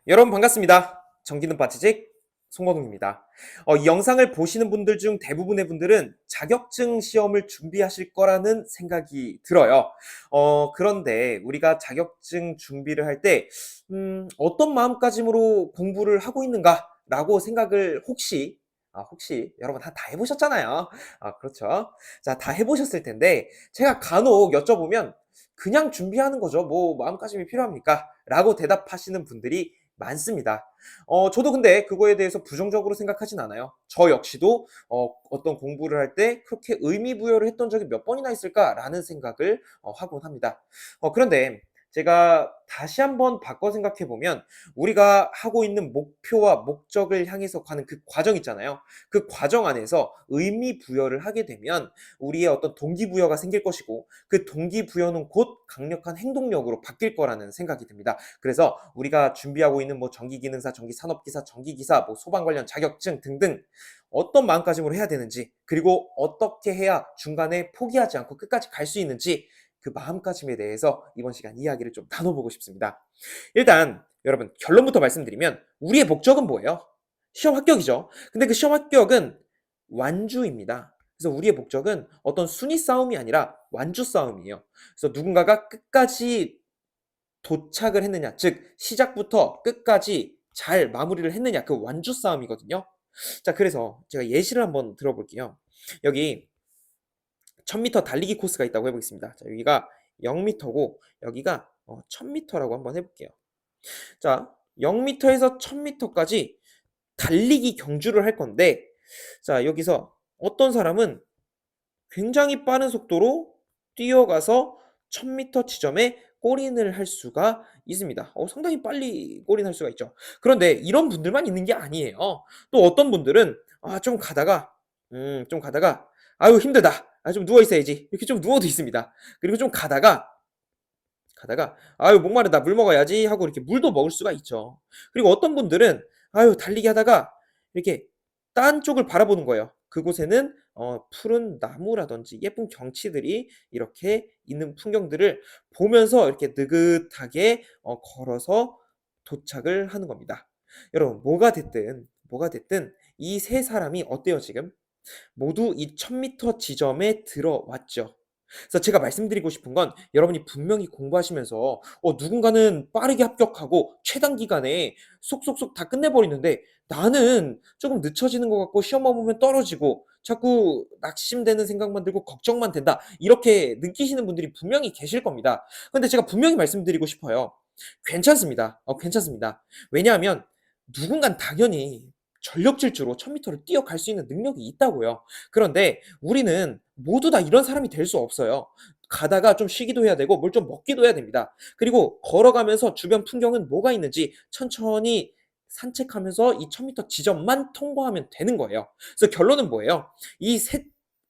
여러분 반갑습니다. 정기는 빠지직 송건웅입니다. 이 영상을 보시는 분들 중 대부분의 분들은 자격증 시험을 준비하실 거라는 생각이 들어요. 그런데 우리가 자격증 준비를 할 때 어떤 마음가짐으로 공부를 하고 있는가라고 생각을 혹시 여러분 다 해보셨잖아요. 그렇죠. 자, 다 해보셨을 텐데 제가 간혹 여쭤보면 그냥 준비하는 거죠. 뭐 마음가짐이 필요합니까? 라고 대답하시는 분들이 많습니다. 저도 근데 그거에 대해서 부정적으로 생각하진 않아요. 저 역시도 어떤 공부를 할 때 '그렇게 의미 부여를 했던 적이 몇 번이나 있을까?'라는 생각을 하곤 합니다. 그런데 제가 다시 한번 바꿔 생각해 보면 우리가 하고 있는 목표와 목적을 향해서 가는 그 과정 있잖아요. 그 과정 안에서 의미 부여를 하게 되면 우리의 어떤 동기부여가 생길 것이고 그 동기부여는 곧 강력한 행동력으로 바뀔 거라는 생각이 듭니다. 그래서 우리가 준비하고 있는 뭐 전기기능사, 전기산업기사, 전기기사, 뭐 소방 관련 자격증 등등 어떤 마음가짐으로 해야 되는지, 그리고 어떻게 해야 중간에 포기하지 않고 끝까지 갈 수 있는지, 그 마음가짐에 대해서 이번 시간 이야기를 좀 나눠보고 싶습니다. 일단 여러분 결론부터 말씀드리면 우리의 목적은 뭐예요? 시험 합격이죠. 근데 그 시험 합격은 완주입니다. 그래서 우리의 목적은 어떤 순위 싸움이 아니라 완주 싸움이에요. 그래서 누군가가 끝까지 도착을 했느냐, 즉 시작부터 끝까지 잘 마무리를 했느냐, 그 완주 싸움이거든요. 자, 그래서 제가 예시를 한번 들어볼게요. 여기 1000m 달리기 코스가 있다고 해보겠습니다. 자, 여기가 0m고 여기가 1000m라고 한번 해볼게요. 자, 0m에서 1000m까지 달리기 경주를 할 건데, 자, 여기서 어떤 사람은 굉장히 빠른 속도로 뛰어가서 1000m 지점에 골인을 할 수가 있습니다. 상당히 빨리 골인할 수가 있죠. 그런데 이런 분들만 있는 게 아니에요. 또 어떤 분들은 좀 가다가 '아유 힘들다. 좀 누워 있어야지.' 이렇게 좀 누워도 있습니다. 그리고 좀 가다가 '아유 목마르다. 물 먹어야지.' 하고 이렇게 물도 먹을 수가 있죠. 그리고 어떤 분들은 달리기 하다가 이렇게 딴 쪽을 바라보는 거예요. 그곳에는 푸른 나무라든지 예쁜 경치들이 이렇게 있는 풍경들을 보면서 이렇게 느긋하게 걸어서 도착을 하는 겁니다. 여러분 뭐가 됐든 이 세 사람이 어때요 지금? 모두 이 1000m 지점에 들어왔죠. 그래서 제가 말씀드리고 싶은 건 여러분이 분명히 공부하시면서 누군가는 빠르게 합격하고 최단 기간에 속속속 다 끝내버리는데 나는 조금 늦춰지는 것 같고 시험만 보면 떨어지고 자꾸 낙심되는 생각만 들고 걱정만 된다. 이렇게 느끼시는 분들이 분명히 계실 겁니다. 근데 제가 분명히 말씀드리고 싶어요. 괜찮습니다. 괜찮습니다. 왜냐하면 누군간 당연히 전력 질주로 1000m를 뛰어갈 수 있는 능력이 있다고요. 그런데 우리는 모두 다 이런 사람이 될 수 없어요. 가다가 좀 쉬기도 해야 되고 뭘 좀 먹기도 해야 됩니다. 그리고 걸어가면서 주변 풍경은 뭐가 있는지 천천히 산책하면서 이 1000m 지점만 통과하면 되는 거예요. 그래서 결론은 뭐예요? 이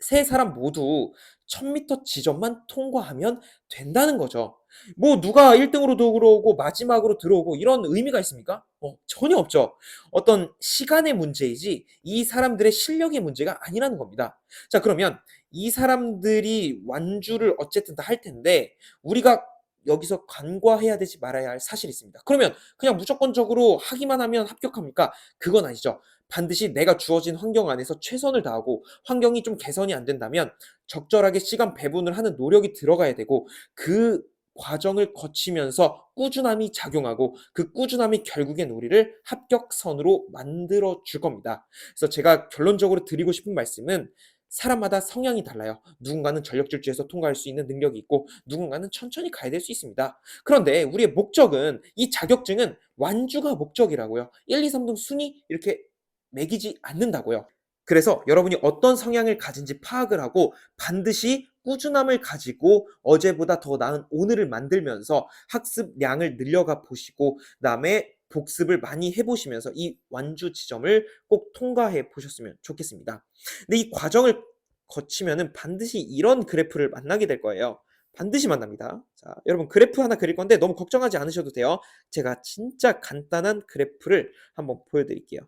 세 사람 모두 1000m 지점만 통과하면 된다는 거죠. 뭐 누가 1 등으로 들어오고 마지막으로 들어오고 이런 의미가 있습니까? 전혀 없죠. 어떤 시간의 문제이지 이 사람들의 실력의 문제가 아니라는 겁니다. 자, 그러면 이 사람들이 완주를 어쨌든 다 할 텐데 우리가 여기서 간과해야 되지 말아야 할 사실이 있습니다. 그러면 그냥 무조건적으로 하기만 하면 합격합니까? 그건 아니죠. 반드시 내가 주어진 환경 안에서 최선을 다하고 환경이 좀 개선이 안 된다면 적절하게 시간 배분을 하는 노력이 들어가야 되고 그 과정을 거치면서 꾸준함이 작용하고 그 꾸준함이 결국엔 우리를 합격선으로 만들어 줄 겁니다. 그래서 제가 결론적으로 드리고 싶은 말씀은 사람마다 성향이 달라요. 누군가는 전력 질주해서 통과할 수 있는 능력이 있고 누군가는 천천히 가야 될 수 있습니다. 그런데 우리의 목적은 이 자격증은 완주가 목적이라고요. 1, 2, 3등 순위 이렇게 매기지 않는다고요. 그래서 여러분이 어떤 성향을 가진지 파악을 하고 반드시 꾸준함을 가지고 어제보다 더 나은 오늘을 만들면서 학습량을 늘려가 보시고 그다음에 복습을 많이 해 보시면서 이 완주 지점을 꼭 통과해 보셨으면 좋겠습니다. 근데 이 과정을 거치면은 반드시 이런 그래프를 만나게 될 거예요. 반드시 만납니다. 자, 여러분 그래프 하나 그릴 건데 너무 걱정하지 않으셔도 돼요. 제가 진짜 간단한 그래프를 한번 보여 드릴게요.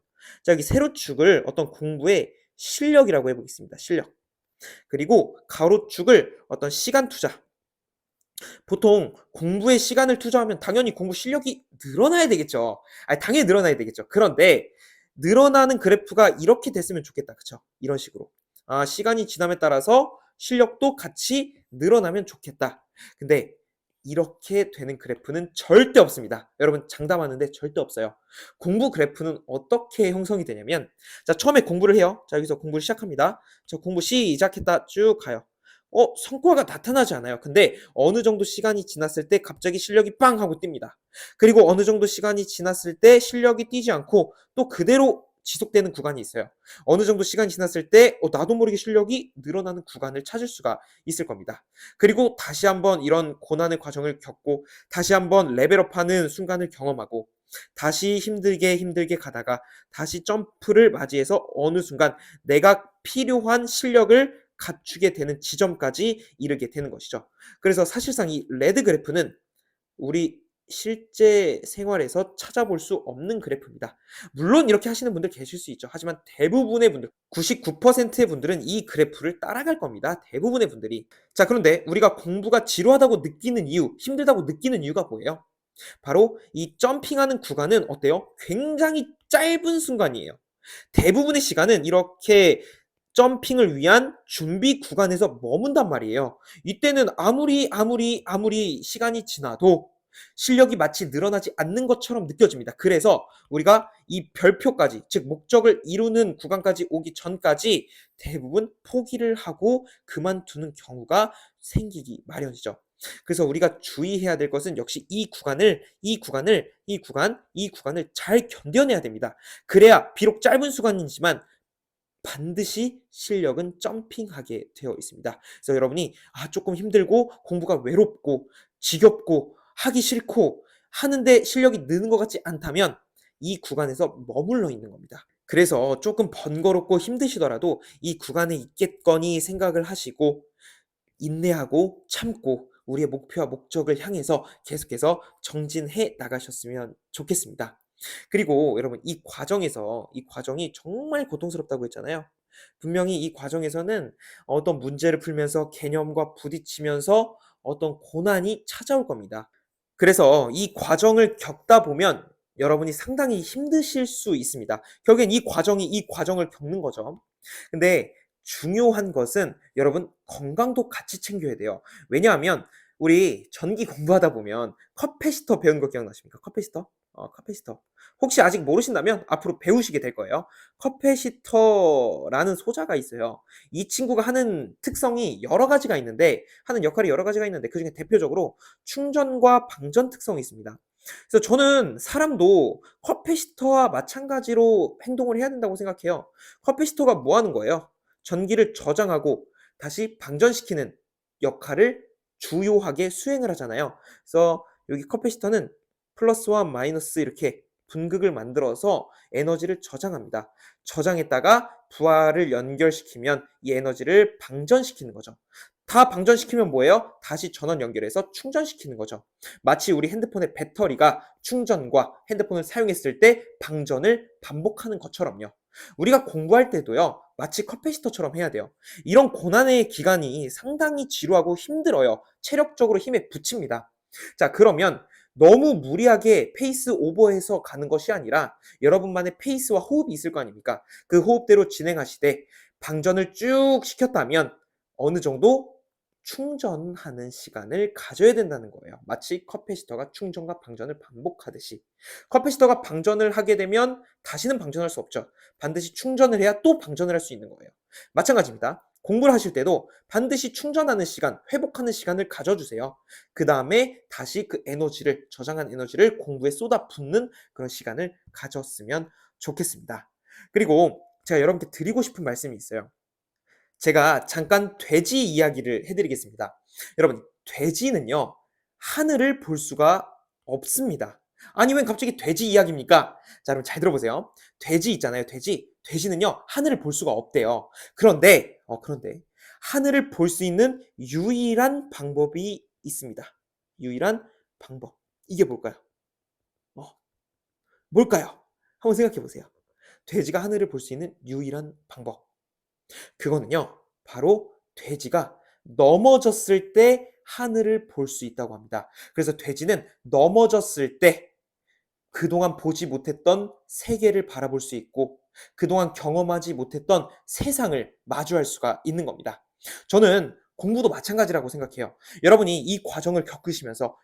자, 여기 세로축을 어떤 공부의 실력이라고 해 보겠습니다. 실력. 그리고 가로축을 어떤 시간 투자. 보통 공부에 시간을 투자하면 당연히 공부 실력이 늘어나야 되겠죠. 아니 당연히 늘어나야 되겠죠. 그런데 늘어나는 그래프가 이렇게 됐으면 좋겠다. 그쵸? 이런 식으로. 아 시간이 지남에 따라서 실력도 같이 늘어나면 좋겠다. 근데 이렇게 되는 그래프는 절대 없습니다. 여러분 장담하는데 절대 없어요. 공부 그래프는 어떻게 형성이 되냐면 자 처음에 공부를 해요. 자 여기서 공부를 시작합니다. 저 공부 시작했다 쭉 가요. 성과가 나타나지 않아요. 근데 어느 정도 시간이 지났을 때 갑자기 실력이 빵 하고 뜹니다. 그리고 어느 정도 시간이 지났을 때 실력이 뛰지 않고 또 그대로 지속되는 구간이 있어요. 어느 정도 시간이 지났을 때 나도 모르게 실력이 늘어나는 구간을 찾을 수가 있을 겁니다. 그리고 다시 한번 이런 고난의 과정을 겪고 다시 한번 레벨업하는 순간을 경험하고 다시 힘들게 가다가 다시 점프를 맞이해서 어느 순간 내가 필요한 실력을 갖추게 되는 지점까지 이르게 되는 것이죠. 그래서 사실상 이 레드 그래프는 우리 실제 생활에서 찾아볼 수 없는 그래프입니다. 물론 이렇게 하시는 분들 계실 수 있죠. 하지만 대부분의 분들, 99%의 분들은 이 그래프를 따라갈 겁니다. 대부분의 분들이. 자, 그런데 우리가 공부가 지루하다고 느끼는 이유, 힘들다고 느끼는 이유가 뭐예요? 바로 이 점핑하는 구간은 어때요? 굉장히 짧은 순간이에요. 대부분의 시간은 이렇게 점핑을 위한 준비 구간에서 머문단 말이에요. 이때는 아무리 시간이 지나도 실력이 마치 늘어나지 않는 것처럼 느껴집니다. 그래서 우리가 이 별표까지, 즉 목적을 이루는 구간까지 오기 전까지 대부분 포기를 하고 그만두는 경우가 생기기 마련이죠. 그래서 우리가 주의해야 될 것은 역시 이 구간을 잘 견뎌내야 됩니다. 그래야 비록 짧은 시간이지만 반드시 실력은 점핑하게 되어 있습니다. 그래서 여러분이 조금 힘들고 공부가 외롭고 지겹고 하기 싫고 하는데 실력이 느는 것 같지 않다면 이 구간에서 머물러 있는 겁니다. 그래서 조금 번거롭고 힘드시더라도 이 구간에 있겠거니 생각을 하시고 인내하고 참고 우리의 목표와 목적을 향해서 계속해서 정진해 나가셨으면 좋겠습니다. 그리고 여러분 이 과정이 정말 고통스럽다고 했잖아요. 분명히 이 과정에서는 어떤 문제를 풀면서 개념과 부딪히면서 어떤 고난이 찾아올 겁니다. 그래서 이 과정을 겪다 보면 여러분이 상당히 힘드실 수 있습니다. 결국엔 이 과정을 겪는 거죠. 근데 중요한 것은 여러분 건강도 같이 챙겨야 돼요. 왜냐하면 우리 전기 공부하다 보면 커패시터 배운 거 기억나십니까? 커패시터? 커패시터. 혹시 아직 모르신다면 앞으로 배우시게 될 거예요. 커패시터라는 소자가 있어요. 이 친구가 하는 특성이 여러 가지가 있는데 하는 역할이 여러 가지가 있는데 그중에 대표적으로 충전과 방전 특성이 있습니다. 그래서 저는 사람도 커패시터와 마찬가지로 행동을 해야 된다고 생각해요. 커패시터가 뭐 하는 거예요? 전기를 저장하고 다시 방전시키는 역할을 주요하게 수행을 하잖아요. 그래서 여기 커패시터는 플러스와 마이너스 이렇게 분극을 만들어서 에너지를 저장합니다. 저장했다가 부하를 연결시키면 이 에너지를 방전시키는 거죠. 다 방전시키면 뭐예요? 다시 전원 연결해서 충전시키는 거죠. 마치 우리 핸드폰의 배터리가 충전과 핸드폰을 사용했을 때 방전을 반복하는 것처럼요. 우리가 공부할 때도요, 마치 커패시터처럼 해야 돼요. 이런 고난의 기간이 상당히 지루하고 힘들어요. 체력적으로 힘에 부칩니다. 자, 그러면 너무 무리하게 페이스 오버해서 가는 것이 아니라 여러분만의 페이스와 호흡이 있을 거 아닙니까? 그 호흡대로 진행하시되 방전을 쭉 시켰다면 어느 정도 충전하는 시간을 가져야 된다는 거예요. 마치 커패시터가 충전과 방전을 반복하듯이. 커패시터가 방전을 하게 되면 다시는 방전할 수 없죠. 반드시 충전을 해야 또 방전을 할 수 있는 거예요. 마찬가지입니다. 공부를 하실 때도 반드시 충전하는 시간, 회복하는 시간을 가져주세요. 그 다음에 다시 그 에너지를, 저장한 에너지를 공부에 쏟아붓는 그런 시간을 가졌으면 좋겠습니다. 그리고 제가 여러분께 드리고 싶은 말씀이 있어요. 제가 잠깐 돼지 이야기를 해드리겠습니다. 여러분, 돼지는요, 하늘을 볼 수가 없습니다. 아니, 왜 갑자기 돼지 이야기입니까? 자, 여러분 잘 들어보세요. 돼지 있잖아요, 돼지. 돼지는요, 하늘을 볼 수가 없대요. 그런데, 하늘을 볼 수 있는 유일한 방법이 있습니다. 유일한 방법. 이게 뭘까요? 어, 뭘까요? 한번 생각해 보세요. 돼지가 하늘을 볼 수 있는 유일한 방법. 그거는요, 바로 돼지가 넘어졌을 때 하늘을 볼 수 있다고 합니다. 그래서 돼지는 넘어졌을 때 그동안 보지 못했던 세계를 바라볼 수 있고 그동안 경험하지 못했던 세상을 마주할 수가 있는 겁니다. 저는 공부도 마찬가지라고 생각해요. 여러분이 이 과정을 겪으시면서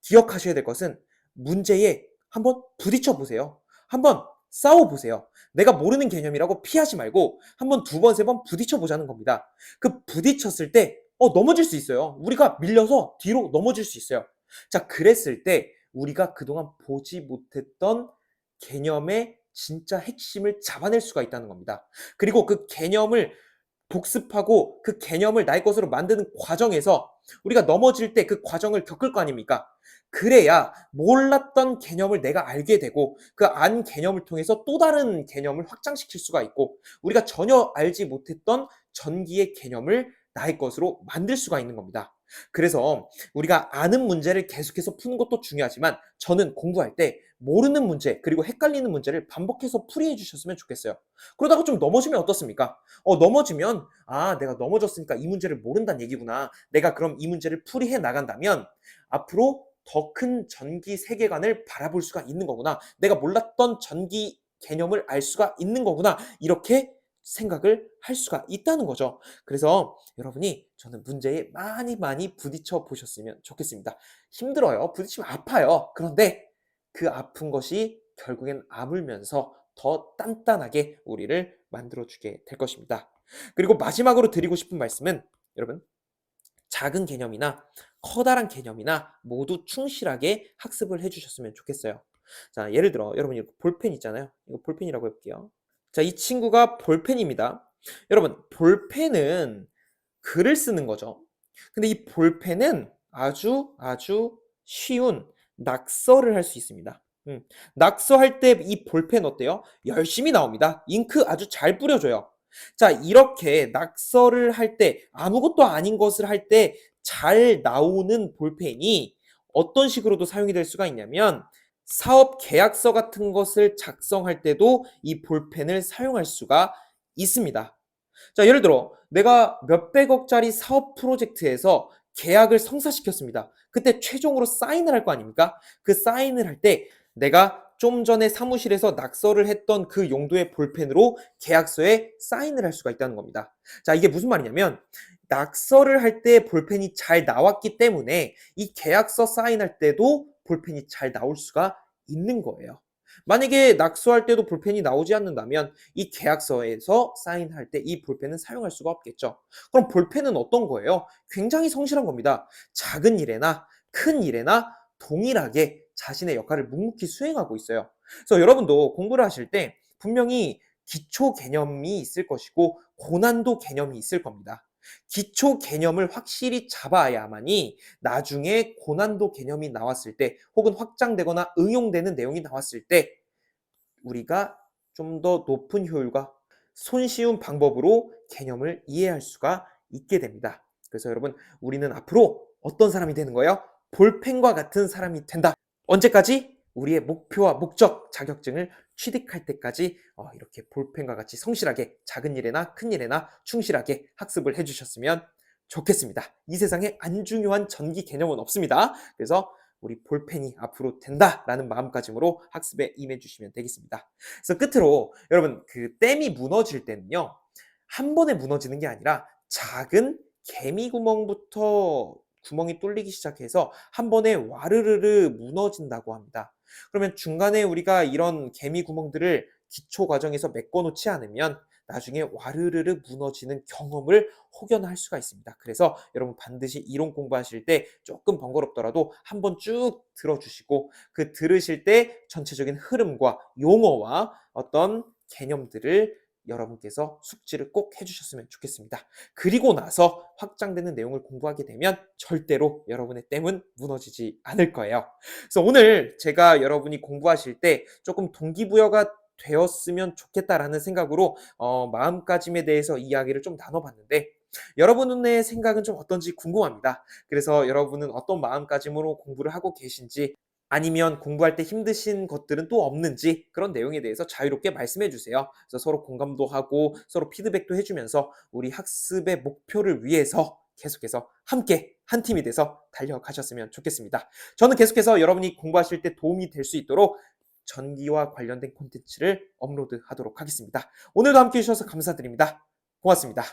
기억하셔야 될 것은 문제에 한번 부딪혀 보세요. 한번 싸워 보세요. 내가 모르는 개념이라고 피하지 말고 한번 두 번, 세 번 부딪혀 보자는 겁니다. 그 부딪혔을 때 넘어질 수 있어요. 우리가 밀려서 뒤로 넘어질 수 있어요. 자, 그랬을 때 우리가 그동안 보지 못했던 개념의 진짜 핵심을 잡아낼 수가 있다는 겁니다. 그리고 그 개념을 복습하고 그 개념을 나의 것으로 만드는 과정에서 우리가 넘어질 때 그 과정을 겪을 거 아닙니까? 그래야 몰랐던 개념을 내가 알게 되고 그 안 개념을 통해서 또 다른 개념을 확장시킬 수가 있고 우리가 전혀 알지 못했던 전기의 개념을 나의 것으로 만들 수가 있는 겁니다. 그래서 우리가 아는 문제를 계속해서 푸는 것도 중요하지만 저는 공부할 때 모르는 문제 그리고 헷갈리는 문제를 반복해서 풀이해 주셨으면 좋겠어요. 그러다가 좀 넘어지면 어떻습니까? 넘어지면 내가 넘어졌으니까 이 문제를 모른다는 얘기구나. 내가 그럼 이 문제를 풀이해 나간다면 앞으로 더 큰 전기 세계관을 바라볼 수가 있는 거구나. 내가 몰랐던 전기 개념을 알 수가 있는 거구나. 이렇게 생각을 할 수가 있다는 거죠. 그래서 여러분이 저는 문제에 많이 많이 부딪혀 보셨으면 좋겠습니다. 힘들어요. 부딪히면 아파요. 그런데 그 아픈 것이 결국엔 아물면서 더 단단하게 우리를 만들어주게 될 것입니다. 그리고 마지막으로 드리고 싶은 말씀은 여러분 작은 개념이나 커다란 개념이나 모두 충실하게 학습을 해주셨으면 좋겠어요. 자, 예를 들어 여러분 이 볼펜 있잖아요. 이거 볼펜이라고 해볼게요. 자, 이 친구가 볼펜입니다. 여러분 볼펜은 글을 쓰는 거죠. 근데 이 볼펜은 아주 아주 쉬운 낙서를 할 수 있습니다. 낙서할 때 이 볼펜 어때요? 열심히 나옵니다. 잉크 아주 잘 뿌려줘요. 자, 이렇게 낙서를 할 때 아무것도 아닌 것을 할 때 잘 나오는 볼펜이 어떤 식으로도 사용이 될 수가 있냐면 사업 계약서 같은 것을 작성할 때도 이 볼펜을 사용할 수가 있습니다. 자, 예를 들어 내가 몇백억짜리 사업 프로젝트에서 계약을 성사시켰습니다. 그때 최종으로 사인을 할 거 아닙니까? 그 사인을 할 때 내가 좀 전에 사무실에서 낙서를 했던 그 용도의 볼펜으로 계약서에 사인을 할 수가 있다는 겁니다. 자, 이게 무슨 말이냐면 낙서를 할 때 볼펜이 잘 나왔기 때문에 이 계약서 사인할 때도 볼펜이 잘 나올 수가 있는 거예요. 만약에 낙서할 때도 볼펜이 나오지 않는다면 이 계약서에서 사인할 때 이 볼펜은 사용할 수가 없겠죠. 그럼 볼펜은 어떤 거예요? 굉장히 성실한 겁니다. 작은 일에나 큰 일에나 동일하게 자신의 역할을 묵묵히 수행하고 있어요. 그래서 여러분도 공부를 하실 때 분명히 기초 개념이 있을 것이고 고난도 개념이 있을 겁니다. 기초 개념을 확실히 잡아야만이 나중에 고난도 개념이 나왔을 때 혹은 확장되거나 응용되는 내용이 나왔을 때 우리가 좀 더 높은 효율과 손쉬운 방법으로 개념을 이해할 수가 있게 됩니다. 그래서 여러분 우리는 앞으로 어떤 사람이 되는 거예요? 볼펜과 같은 사람이 된다. 언제까지? 우리의 목표와 목적, 자격증을 취득할 때까지 이렇게 볼펜과 같이 성실하게 작은 일에나 큰 일에나 충실하게 학습을 해주셨으면 좋겠습니다. 이 세상에 안 중요한 전기 개념은 없습니다. 그래서 우리 볼펜이 앞으로 된다라는 마음가짐으로 학습에 임해주시면 되겠습니다. 그래서 끝으로 여러분 그 댐이 무너질 때는요. 한 번에 무너지는 게 아니라 작은 개미 구멍부터 구멍이 뚫리기 시작해서 한 번에 와르르르 무너진다고 합니다. 그러면 중간에 우리가 이런 개미 구멍들을 기초 과정에서 메꿔 놓지 않으면 나중에 와르르르 무너지는 경험을 혹여나 할 수가 있습니다. 그래서 여러분 반드시 이론 공부하실 때 조금 번거롭더라도 한번 쭉 들어주시고 그 들으실 때 전체적인 흐름과 용어와 어떤 개념들을 여러분께서 숙지를 꼭 해주셨으면 좋겠습니다. 그리고 나서 확장되는 내용을 공부하게 되면 절대로 여러분의 댐은 무너지지 않을 거예요. 그래서 오늘 제가 여러분이 공부하실 때 조금 동기부여가 되었으면 좋겠다라는 생각으로 마음가짐에 대해서 이야기를 좀 나눠봤는데 여러분의 생각은 좀 어떤지 궁금합니다. 그래서 여러분은 어떤 마음가짐으로 공부를 하고 계신지 아니면 공부할 때 힘드신 것들은 또 없는지 그런 내용에 대해서 자유롭게 말씀해 주세요. 그래서 서로 공감도 하고 서로 피드백도 해주면서 우리 학습의 목표를 위해서 계속해서 함께 한 팀이 돼서 달려가셨으면 좋겠습니다. 저는 계속해서 여러분이 공부하실 때 도움이 될 수 있도록 전기와 관련된 콘텐츠를 업로드하도록 하겠습니다. 오늘도 함께 해주셔서 감사드립니다. 고맙습니다.